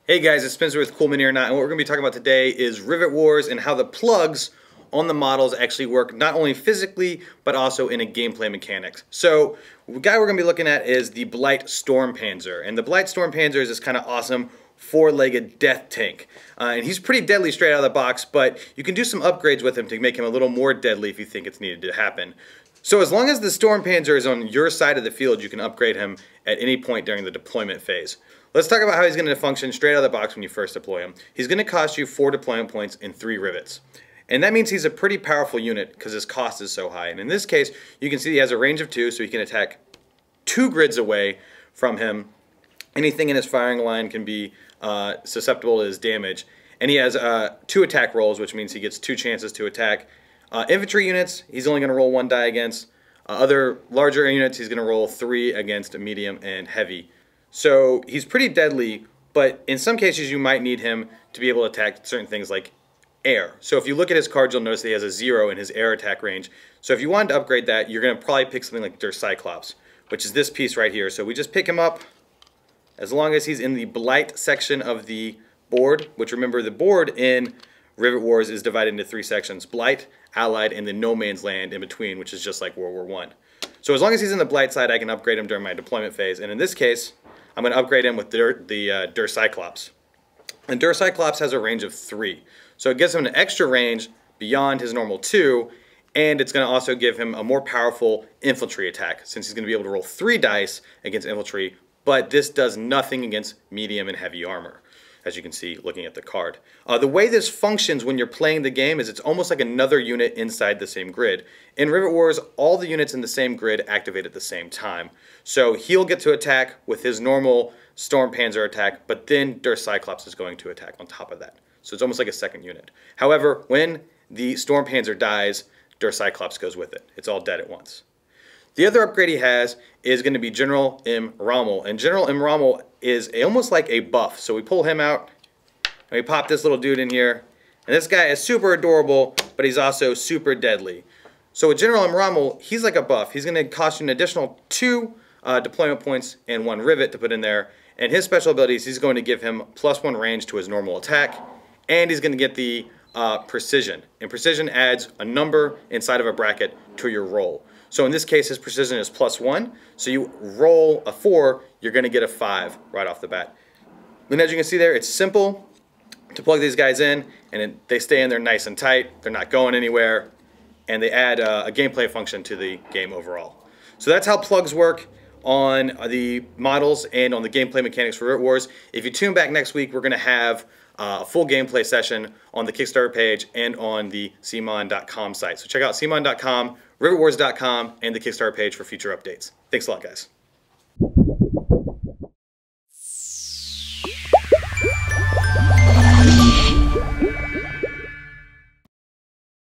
Hey guys, it's Spencer with CoolMiniOrNot, and what we're going to be talking about today is Rivet Wars and how the plugs on the models actually work not only physically, but also in a gameplay mechanics. So, the guy we're going to be looking at is the Blight Sturmpanzer, and the Blight Sturmpanzer is this kind of awesome four-legged death tank. And he's pretty deadly straight out of the box, but you can do some upgrades with him to make him a little more deadly if you think it's needed to happen. So as long as the Sturmpanzer is on your side of the field, you can upgrade him at any point during the deployment phase. Let's talk about how he's going to function straight out of the box when you first deploy him. He's going to cost you 4 deployment points and 3 rivets. And that means he's a pretty powerful unit because his cost is so high. And in this case, you can see he has a range of 2, so he can attack 2 grids away from him. Anything in his firing line can be susceptible to his damage. And he has 2 attack rolls, which means he gets 2 chances to attack. Infantry units, he's only going to roll 1 die against. Other larger units, he's going to roll 3 against medium and heavy. So he's pretty deadly, but in some cases you might need him to be able to attack certain things like air. So if you look at his cards, you'll notice that he has a 0 in his air attack range. So if you wanted to upgrade that, you're going to probably pick something like Cyclops, which is this piece right here. So we just pick him up as long as he's in the Blight section of the board, which remember the board in Rivet Wars is divided into 3 sections: Blight, Allied, and the No Man's Land in between, which is just like World War I. So as long as he's in the Blight side, I can upgrade him during my deployment phase. And in this case, I'm going to upgrade him with the Cyclops. And Cyclops has a range of 3. So it gives him an extra range beyond his normal 2, and it's going to also give him a more powerful infantry attack, since he's going to be able to roll 3 dice against infantry, but this does nothing against medium and heavy armor, as you can see looking at the card. The way this functions when you're playing the game is it's almost like another unit inside the same grid. In Rivet Wars, all the units in the same grid activate at the same time. So he'll get to attack with his normal Sturmpanzer attack, but then Cyclops is going to attack on top of that. So it's almost like a second unit. However, when the Sturmpanzer dies, Cyclops goes with it. It's all dead at once. The other upgrade he has is going to be General M. Rommel. And General M. Rommel is almost like a buff. So we pull him out, and we pop this little dude in here. And this guy is super adorable, but he's also super deadly. So with General M. Rommel, he's like a buff. He's going to cost you an additional 2 deployment points and 1 rivet to put in there. And his special abilities, he's going to give him +1 range to his normal attack. And he's going to get the precision. And precision adds a number inside of a bracket to your roll. So in this case, his precision is +1. So you roll a 4, you're going to get a 5 right off the bat. And as you can see there, it's simple to plug these guys in, and they stay in there nice and tight. They're not going anywhere, and they add a gameplay function to the game overall. So that's how plugs work on the models and on the gameplay mechanics for Rivet Wars. If you tune back next week, we're going to have a full gameplay session on the Kickstarter page and on the cmon.com site. So check out cmon.com, rivetwars.com, and the Kickstarter page for future updates. Thanks a lot, guys.